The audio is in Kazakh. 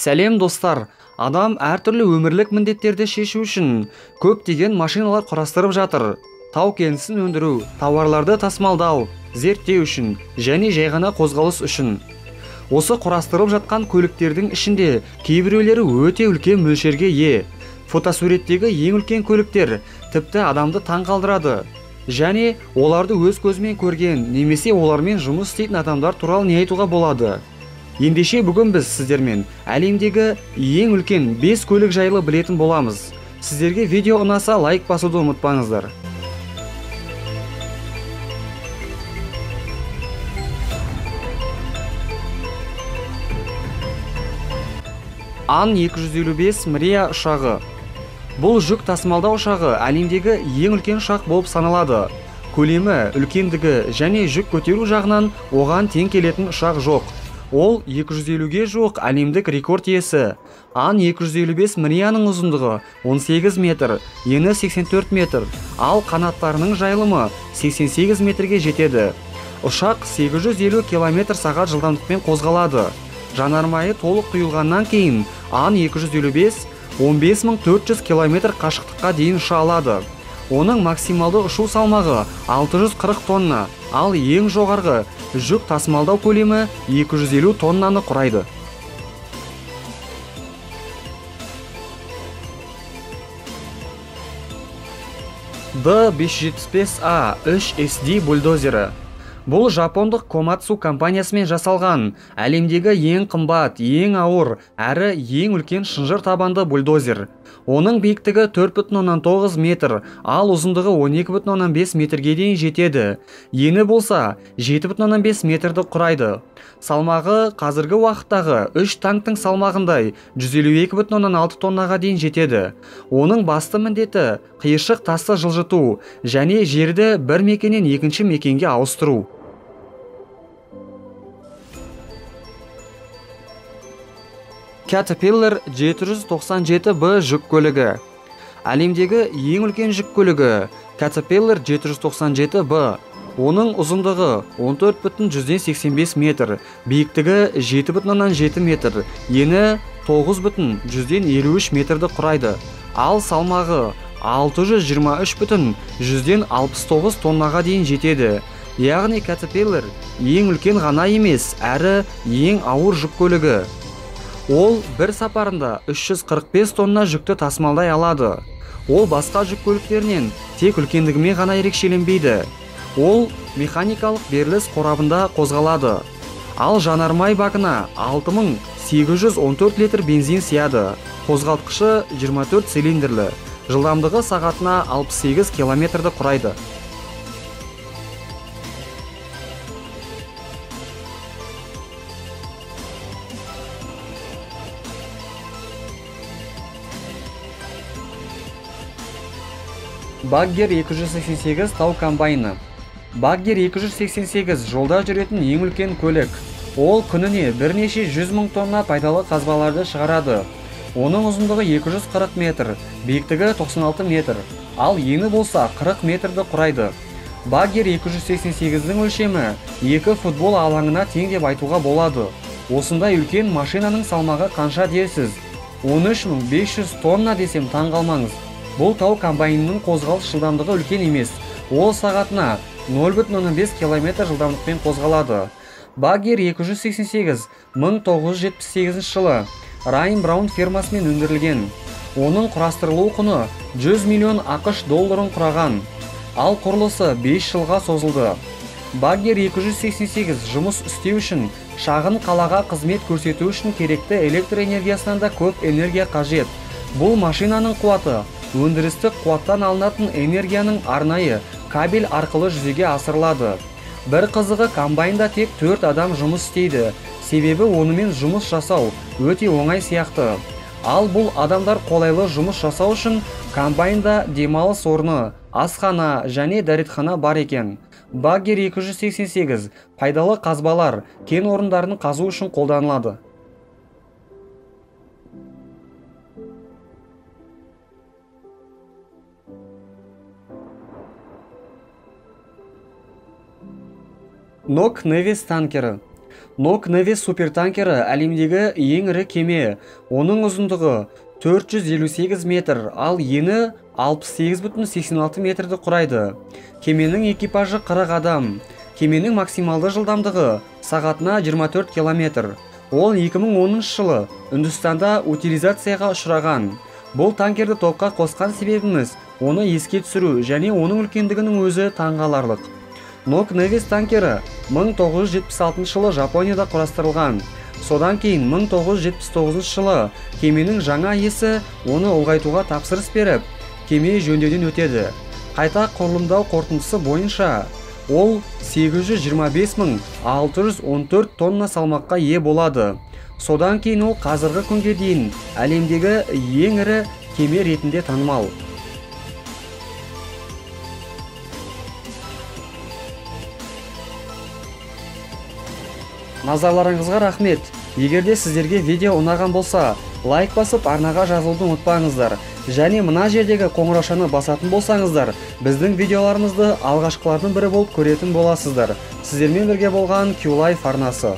Сәлем достар, адам әртүрлі өмірлік міндеттерді шешу үшін көптеген машиналар құрастырып жатыр. Тау кенісін өндіру, тауарларды тасымалдау, зерттеу үшін және жай ғана қозғалыс үшін. Осы құрастырып жатқан көліктердің ішінде кейбіреулері өте үлкен мөлшерге ие. Фотосуреттегі ең үлкен көліктер тіпті адамды таң қалдырады. Және оларды өз көзімен көрген немесе олармен жұмыс істейтін адамдар туралы не айтуға болады? Ендеше бүгін біз сіздермен әлемдегі ең үлкен 5 көлік жайлы білетін боламыз. Сіздерге видео ұнаса лайк басуды ұмытпаңыздар. Ан-255 Мрия ұшағы. Бұл жүк тасымалдау ұшағы әлемдегі ең үлкен ұшақ болып саналады. Көлемі, үлкендігі және жүк көтеру жағынан оған тең келетін ұшақ жоқ. Ол 250-ге жуық әлемдік рекорд иесі. Ан-255 Мрияның ұзындығы 18 метр, ені 84 метр, ал қанаттарының жайылымы 88 метрге жетеді. Ұшақ 850 км/сағат жылдамдықпен қозғалады. Жанармайы толық құйылғаннан кейін Ан-255 15400 км қашықтыққа дейін ұша алады. Оның максималды ұшу салмағы 640 тонна, ал ең жоғарғы жүк тасымалдау көлемі 250 тоннаны құрайды. Д-575А 3SD бульдозері. Бұл жапондық Комацу компаниясымен жасалған әлемдегі ең қымбат, ең ауыр әрі ең үлкен шынжыр табанды бульдозер. Оның биіктігі 4,9 метр, ал ұзындығы 12,5 метрге дейін жетеді. Ені болса 7,5 метрді құрайды. Салмағы қазіргі уақыттағы 3 танктың салмағындай 152,6 тоннаға дейін жетеді. Оның басты міндеті қиыршық тасты жылжыту және жерді бір мекеннен екінші мекенге ауыстыру. Caterpillar 797B жүк көлігі. Әлемдегі ең үлкен жүк көлігі Caterpillar 797B. Оның ұзындығы 14,185 метр, биіктігі 7,7 метр, ені 9,153 метрді құрайды. Ал салмағы 623,69 тоннаға дейін жетеді. Яғни Caterpillar ең үлкен ғана емес, әрі ең ауыр жүк көлігі. Ол бір сапарында 345 тонна жүкті тасымалдай алады. Ол басқа жүк көліктерінен тек үлкендігімен ғана ерекшеленбейді. Ол механикалық беріліс қорабында қозғалады. Ал жанармай бакына 6814 литр бензин сияды. Қозғалтқышы 24 цилиндрлі. Жылдамдығы сағатына 68 км-ді құрайды. Bagger 288 тау комбайны. Bagger 288 жолда жүретін ең үлкен көлік. Ол күніне бірнеше 100 мың тонна пайдалы қазбаларды шығарады. Оның ұзындығы 240 метр, биіктігі 96 метр, ал ені болса 40 метрді құрайды. Bagger 288-дің өлшемі 2 футбол алаңына тең деп айтуға болады. Осындай үлкен машинаның салмағы қанша дерсіз? 13500 тонна десем таң қалмаңыз. Бұл тау комбайнының қозғалыс жылдамдығы үлкен емес. Ол сағатына 0,5 км жылдамдықпен қозғалады. Bagger 288 1978 жылы Райан Браун фирмасымен өндірілген. Оның құрастырылу құны 100 миллион ақш долларын құраған. Ал құрылысы 5 жылға созылды. Bagger 288 жұмыс істеу үшін шағын қалаға қызмет көрсету үшін керекті электр энергиясынан да көп энергия қажет. Бұл машинаның қуаты өндірістік қуаттан алынатын энергияның арнайы кабель арқылы жүзеге асырылады. Бір қызығы комбайнда тек 4 адам жұмыс істейді, себебі онымен жұмыс жасау өте оңай сияқты. Ал бұл адамдар қолайлы жұмыс жасау үшін комбайнда демалыс орны, асхана және дәретхана бар екен. Bagger 288 пайдалы қазбалар, кен орындарын қазу үшін қолданылады. Нок Невис танкері. Нок Невис супертанкері әлемдегі ең ірі кеме. Оның ұзындығы 458 метр, ал ені 68,86 метрді құрайды. Кеменің экипажы 40 адам. Кеменің максималды жылдамдығы сағатына 24 километр. Ол 2010 жылы Үндістанда утилизацияға ұшыраған. Бұл танкерді топқа қосқан себебіміз оны еске түсіру және оның үлкендігінің өзі таңғаларлық. Нок Невис танкері 1976 жылы Жапонияда құрастырылған. Содан кейін 1979 жылы кеменің жаңа иесі оны ұлғайтуға тапсырыс беріп, кеме жөндеуден өтеді. Қайта құрылымдау қорытындысы бойынша ол 825.614 тонна салмаққа ие болады. Содан кейін ол қазіргі күнге дейін әлемдегі ең ірі кеме ретінде танымал. Назарларыңызға рахмет. Егерде сіздерге видео ұнаған болса, лайк басып арнаға жазылуды ұмытпаңыздар. Және мына жердегі қоңыраушаны басатын болсаңыздар, біздің видеоларымызды алғашқылардың бірі болып көретін боласыздар. Сіздермен бірге болған Q-Life арнасы.